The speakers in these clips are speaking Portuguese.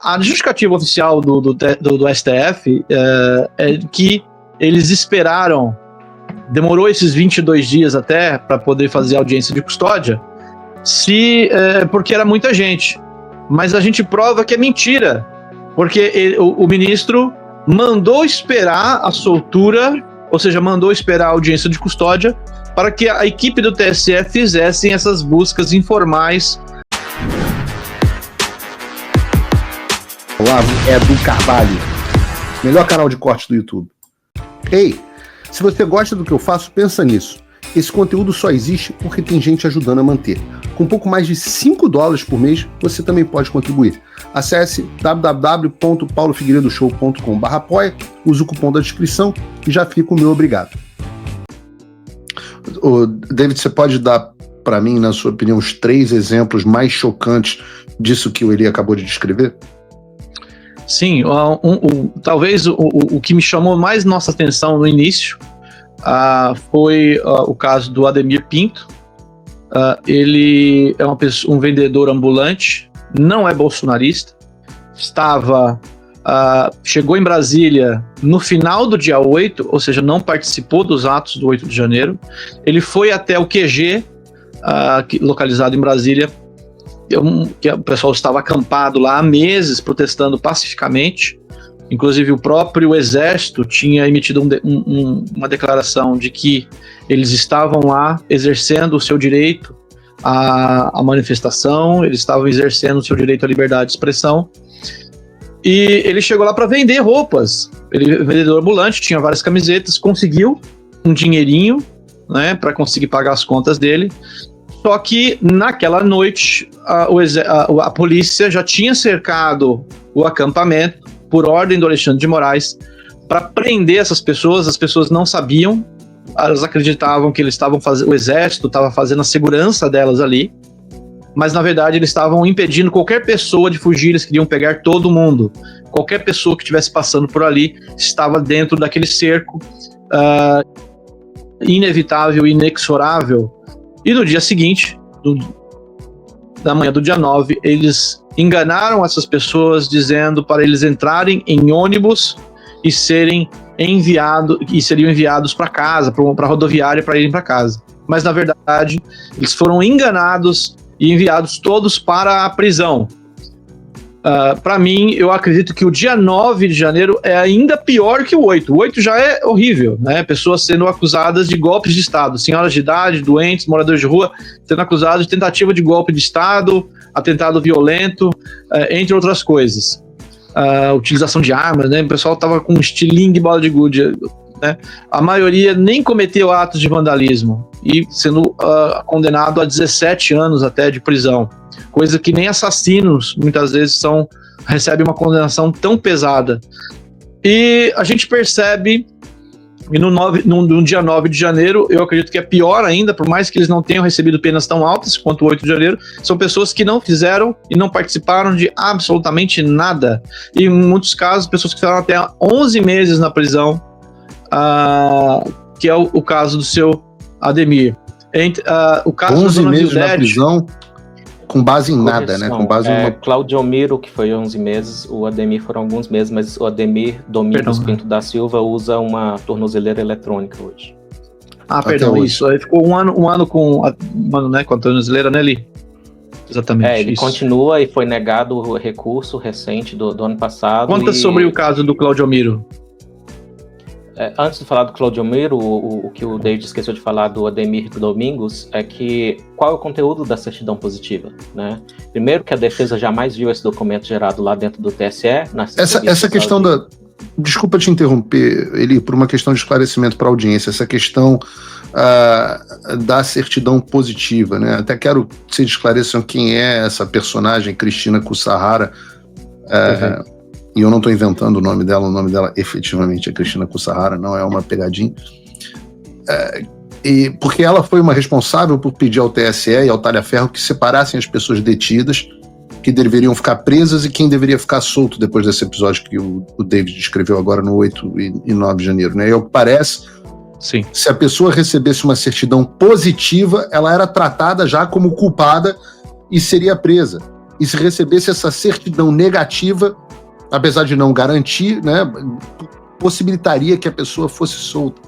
A justificativa oficial do STF é que eles esperaram, demorou esses 22 dias até para poder fazer audiência de custódia, porque era muita gente. Mas a gente prova que é mentira, porque o ministro mandou esperar a soltura, ou seja, mandou esperar a audiência de custódia para que a equipe do TSE fizessem essas buscas informais. Olá, é Edu Carvalho, melhor canal de corte do YouTube. Ei, se você gosta do que eu faço, pensa nisso. Esse conteúdo só existe porque tem gente ajudando a manter. Com pouco mais de $5 por mês, você também pode contribuir. Acesse www.paulofigueiredoshow.com/apoia, use o cupom da descrição e já fica o meu obrigado. David, você pode dar para mim, na sua opinião, os 3 exemplos mais chocantes disso que o Eli acabou de descrever? Sim, talvez o que me chamou mais nossa atenção no início foi o caso do Ademir Pinto. Ele é um vendedor ambulante, não é bolsonarista, chegou em Brasília no final do dia 8, ou seja, não participou dos atos do 8 de janeiro. Ele foi até o QG, localizado em Brasília, que o pessoal estava acampado lá há meses, protestando pacificamente. Inclusive o próprio Exército tinha emitido uma declaração de que eles estavam lá exercendo o seu direito à manifestação, eles estavam exercendo o seu direito à liberdade de expressão. E ele chegou lá para vender roupas. Ele é vendedor ambulante, tinha várias camisetas, conseguiu um dinheirinho, né, para conseguir pagar as contas dele. Só que naquela noite a polícia já tinha cercado o acampamento por ordem do Alexandre de Moraes para prender essas pessoas. As pessoas não sabiam, elas acreditavam que eles estavam o exército estava fazendo a segurança delas ali, mas na verdade eles estavam impedindo qualquer pessoa de fugir. Eles queriam pegar todo mundo. Qualquer pessoa que estivesse passando por ali estava dentro daquele cerco inevitável, inexorável. E no dia seguinte, da manhã do dia 9, eles enganaram essas pessoas dizendo para eles entrarem em ônibus e seriam enviados para casa, para a rodoviária, para irem para casa. Mas na verdade, eles foram enganados e enviados todos para a prisão. Para mim, eu acredito que o dia 9 de janeiro é ainda pior que o 8. O 8 já é horrível, né? Pessoas sendo acusadas de golpes de Estado, senhoras de idade, doentes, moradores de rua, sendo acusados de tentativa de golpe de Estado, atentado violento, entre outras coisas. Utilização de armas, né? O pessoal estava com um estilingue de bola de gude, né? A maioria nem cometeu atos de vandalismo e sendo condenado a 17 anos até de prisão. Coisa que nem assassinos muitas vezes recebem uma condenação tão pesada. E a gente percebe, e no dia 9 de janeiro, eu acredito que é pior ainda, por mais que eles não tenham recebido penas tão altas quanto o 8 de janeiro, são pessoas que não fizeram e não participaram de absolutamente nada. E em muitos casos, pessoas que ficaram até 11 meses na prisão, que é o caso do seu Ademir. O caso 11 meses na prisão? Com base em nada, né? Com base em Claudio Miro, que foi 11 meses, o Ademir foram alguns meses, mas o Ademir Domingos Pinto da Silva usa uma tornozeleira eletrônica hoje. Perdão, isso. Aí ficou um ano com a tornozeleira, né, Li? Exatamente. Ele continua e foi negado o recurso recente do ano passado. Conta sobre o caso do Claudio Miro. Antes de falar do Claudio Miro, o que o David esqueceu de falar do Ademir Domingos é que qual é o conteúdo da certidão positiva, né? Primeiro, que a defesa jamais viu esse documento gerado lá dentro do TSE. Essa questão Desculpa te interromper, Eli, por uma questão de esclarecimento para a audiência, essa questão da certidão positiva, né? Até quero que vocês esclareçam quem é essa personagem, Cristina Kussahara. E eu não estou inventando o nome dela efetivamente é Cristina Kussahara, não é uma pegadinha. Porque ela foi uma responsável por pedir ao TSE e ao Talhaferro que separassem as pessoas detidas, que deveriam ficar presas, e quem deveria ficar solto depois desse episódio que o David descreveu agora no 8 e 9 de janeiro. Né? E ao que parece, sim, se a pessoa recebesse uma certidão positiva, ela era tratada já como culpada e seria presa. e se recebesse essa certidão negativa, apesar de não garantir, né, possibilitaria que a pessoa fosse solta.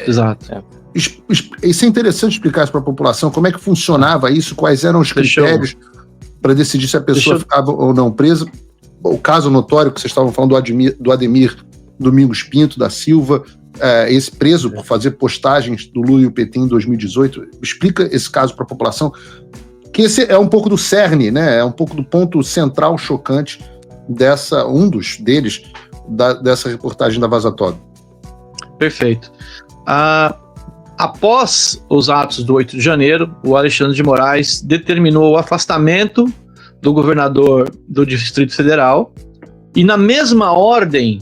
Exato. Isso é interessante explicar isso para a população, como é que funcionava isso, quais eram os critérios para decidir se a pessoa ficava ou não presa. O caso notório que vocês estavam falando do Ademir Domingos Pinto da Silva, esse preso por fazer postagens do Lula e o PT em 2018. Explica esse caso para a população, que esse é um pouco do cerne, né? É um pouco do ponto central chocante dessa reportagem da Vaza Toga. Perfeito. Após os atos do 8 de janeiro, o Alexandre de Moraes determinou o afastamento do governador do Distrito Federal e, na mesma ordem,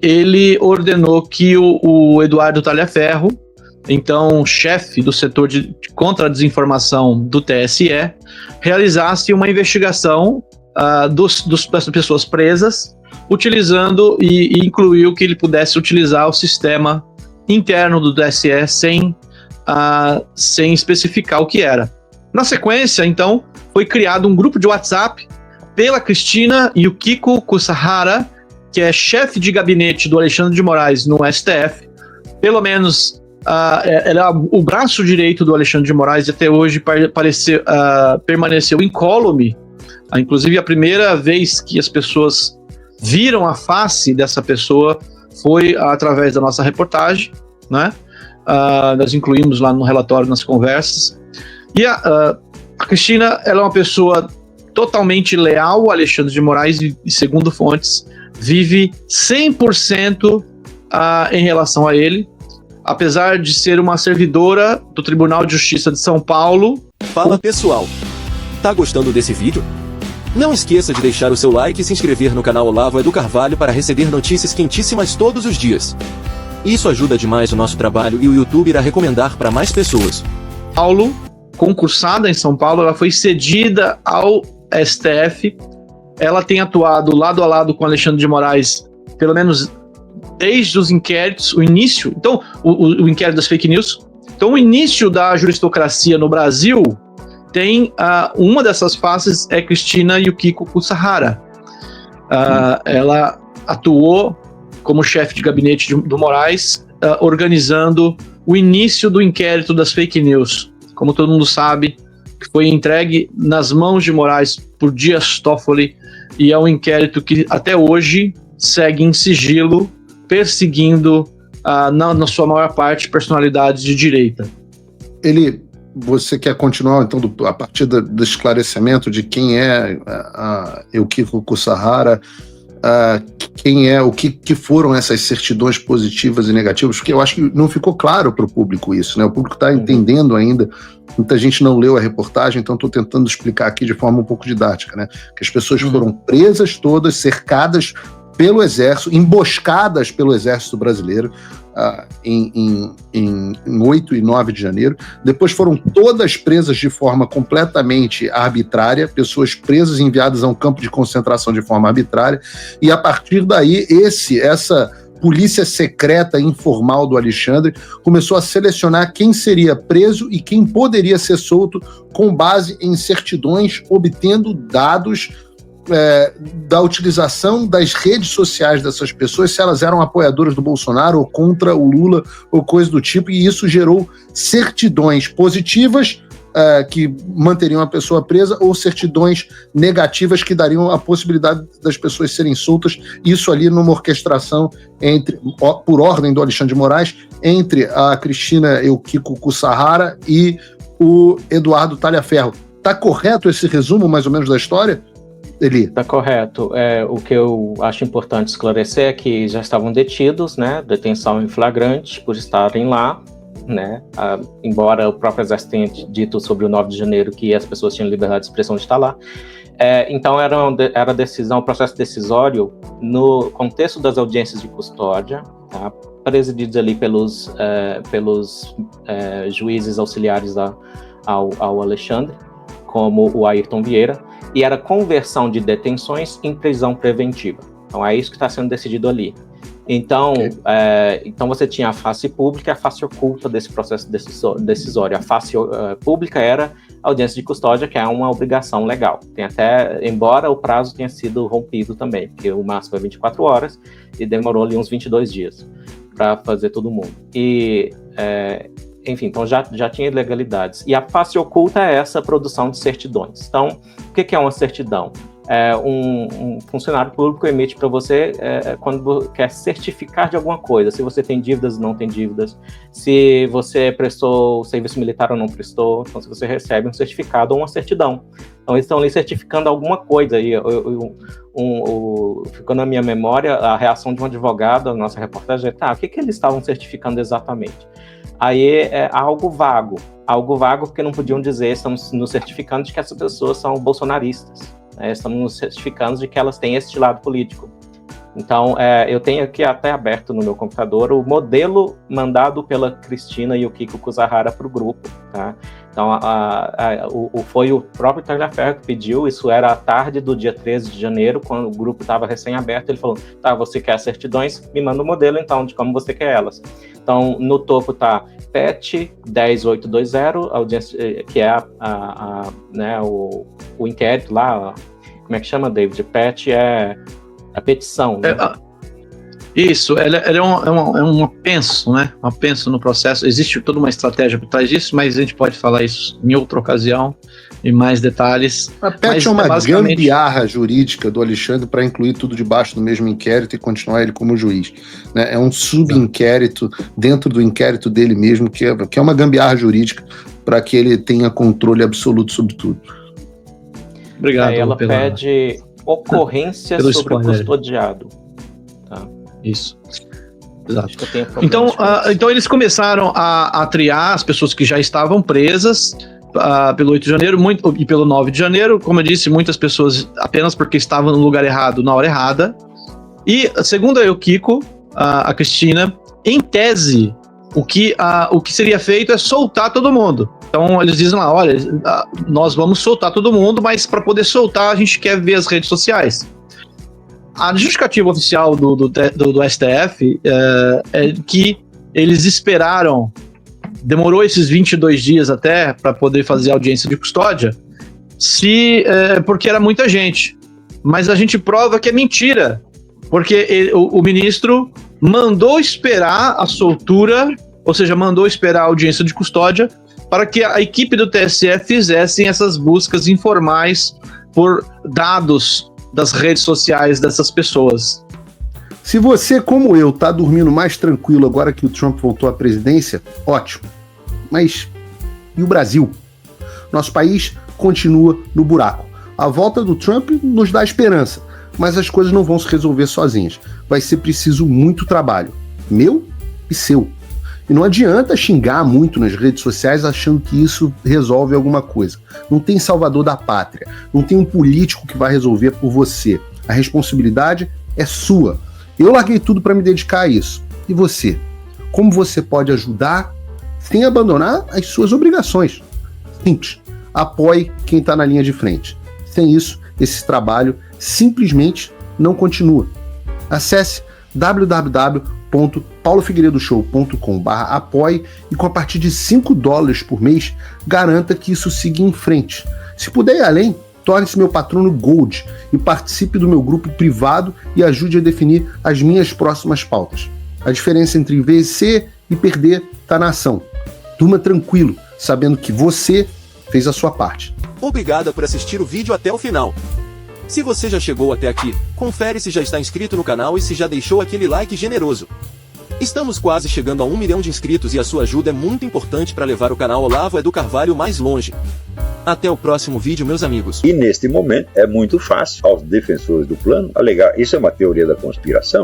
ele ordenou que o Eduardo Talhaferro, então chefe do setor de contra a desinformação do TSE, realizasse uma investigação das pessoas presas, utilizando e incluiu que ele pudesse utilizar o sistema interno do TSE sem especificar o que era. Na sequência, então, foi criado um grupo de WhatsApp pela Cristina Yukiko Kusahara, que é chefe de gabinete do Alexandre de Moraes no STF. Pelo menos ela é o braço direito do Alexandre de Moraes e até hoje permaneceu incólume. Inclusive, a primeira vez que as pessoas viram a face dessa pessoa foi através da nossa reportagem, né? Nós incluímos lá no relatório, nas conversas. E a Cristina, ela é uma pessoa totalmente leal ao Alexandre de Moraes e, segundo fontes, vive 100% em relação a ele, apesar de ser uma servidora do Tribunal de Justiça de São Paulo. Fala, pessoal! Tá gostando desse vídeo? Não esqueça de deixar o seu like e se inscrever no canal Olavo Edu Carvalho para receber notícias quentíssimas todos os dias. Isso ajuda demais o nosso trabalho e o YouTube irá recomendar para mais pessoas. Paulo, concursada em São Paulo, ela foi cedida ao STF. Ela tem atuado lado a lado com Alexandre de Moraes, pelo menos desde os inquéritos, o início. Então, o inquérito das fake news. Então, o início da juristocracia no Brasil tem uma dessas faces é Cristina Yukiko Kusahara. Ela atuou como chefe de gabinete do Moraes, organizando o início do inquérito das fake news. Como todo mundo sabe, que foi entregue nas mãos de Moraes por Dias Toffoli, e é um inquérito que até hoje segue em sigilo, perseguindo, na sua maior parte, personalidades de direita. Você quer continuar, então, a partir do esclarecimento de quem é Yukiko Kusahara, o que foram essas certidões positivas e negativas? Porque eu acho que não ficou claro para o público isso, né? O público está entendendo ainda, muita gente não leu a reportagem, então estou tentando explicar aqui de forma um pouco didática, né? Que as pessoas foram presas todas, cercadas pelo Exército, emboscadas pelo Exército Brasileiro, em 8 e 9 de janeiro. Depois foram todas presas de forma completamente arbitrária, pessoas presas e enviadas a um campo de concentração de forma arbitrária, e a partir daí essa polícia secreta informal do Alexandre começou a selecionar quem seria preso e quem poderia ser solto com base em certidões, obtendo dados da utilização das redes sociais dessas pessoas, se elas eram apoiadoras do Bolsonaro ou contra o Lula ou coisa do tipo, e isso gerou certidões positivas que manteriam a pessoa presa, ou certidões negativas que dariam a possibilidade das pessoas serem soltas, isso ali numa orquestração por ordem do Alexandre de Moraes, entre a Cristina Yukiko Kusahara e o Eduardo Talhaferro. Tá correto esse resumo, mais ou menos, da história? Está correto. O que eu acho importante esclarecer é que já estavam detidos, né, detenção em flagrante, por estarem lá, né, embora o próprio Exército tenha dito sobre o 9 de janeiro que as pessoas tinham liberdade de expressão de estar lá. Então era decisão, processo decisório no contexto das audiências de custódia, tá, presididos ali pelos juízes auxiliares ao Alexandre, como o Ayrton Vieira, e era conversão de detenções em prisão preventiva. Então é isso que está sendo decidido ali. Então, então você tinha a face pública e a face oculta desse processo decisório. A face pública era audiência de custódia, que é uma obrigação legal. Tem até, embora o prazo tenha sido rompido também, porque o máximo é 24 horas e demorou ali uns 22 dias para fazer todo mundo. E, enfim, então já tinha ilegalidades. E a face oculta é essa produção de certidões. Então, o que é uma certidão? Um funcionário público emite para você quando quer certificar de alguma coisa, se você tem dívidas ou não tem dívidas, se você prestou serviço militar ou não prestou, então se você recebe um certificado ou uma certidão. Então eles estão ali certificando alguma coisa. E ficou na minha memória a reação de um advogado, a nossa reportagem, o que eles estavam certificando exatamente? Aí é algo vago porque não podiam dizer, estamos nos certificando de que essas pessoas são bolsonaristas. Estamos nos certificando de que elas têm este lado político. Então, eu tenho aqui até aberto no meu computador o modelo mandado pela Cristina e o Kiko Kuzahara para o grupo. Tá? Então, foi o próprio Tagliaferro que pediu, isso era à tarde do dia 13 de janeiro, quando o grupo estava recém-aberto, ele falou, você quer certidões? Me manda o modelo, então, de como você quer elas. Então, no topo está PET 10820, audiência, que é o inquérito lá, como é que chama, David? PET é a petição, né? Isso, ela é um apenso, né? Um apenso no processo. Existe toda uma estratégia por trás disso, mas a gente pode falar isso em outra ocasião, em mais detalhes. A PET é uma gambiarra jurídica do Alexandre para incluir tudo debaixo do mesmo inquérito e continuar ele como juiz. Né? É um subinquérito dentro do inquérito dele mesmo, que é uma gambiarra jurídica para que ele tenha controle absoluto sobre tudo. Obrigado. Aí ela pede ocorrência sobre o custodiado. Tá. Isso. Exato. Então eles começaram a triar as pessoas que já estavam presas pelo 8 de janeiro e pelo 9 de janeiro. Como eu disse, muitas pessoas apenas porque estavam no lugar errado, na hora errada. E, segundo o Kiko, a Cristina, em tese, o que seria feito é soltar todo mundo. Então eles dizem lá, olha, nós vamos soltar todo mundo, mas para poder soltar a gente quer ver as redes sociais. A justificativa oficial do STF é que eles esperaram, demorou esses 22 dias até para poder fazer a audiência de custódia, porque era muita gente. Mas a gente prova que é mentira, porque o ministro mandou esperar a soltura, ou seja, mandou esperar a audiência de custódia para que a equipe do TSE fizessem essas buscas informais por dados das redes sociais dessas pessoas. Se você, como eu, tá dormindo mais tranquilo agora que o Trump voltou à presidência, ótimo. Mas e o Brasil? Nosso país continua no buraco. A volta do Trump nos dá esperança, mas as coisas não vão se resolver sozinhas. Vai ser preciso muito trabalho, meu e seu. E não adianta xingar muito nas redes sociais achando que isso resolve alguma coisa. Não tem salvador da pátria. Não tem um político que vai resolver por você. A responsabilidade é sua. Eu larguei tudo para me dedicar a isso. E você? Como você pode ajudar sem abandonar as suas obrigações? Simples. Apoie quem está na linha de frente. Sem isso, esse trabalho simplesmente não continua. Acesse www.paulofigueiredoshow.com/apoie e com a partir de $5 por mês, garanta que isso siga em frente. Se puder ir além, torne-se meu patrono Gold e participe do meu grupo privado e ajude a definir as minhas próximas pautas. A diferença entre vencer e perder está na ação. Durma tranquilo, sabendo que você fez a sua parte. Obrigada por assistir o vídeo até o final. Se você já chegou até aqui, confere se já está inscrito no canal e se já deixou aquele like generoso. Estamos quase chegando a 1 milhão de inscritos e a sua ajuda é muito importante para levar o canal Olavo do Carvalho mais longe. Até o próximo vídeo, meus amigos. E neste momento é muito fácil aos defensores do plano alegar isso é uma teoria da conspiração.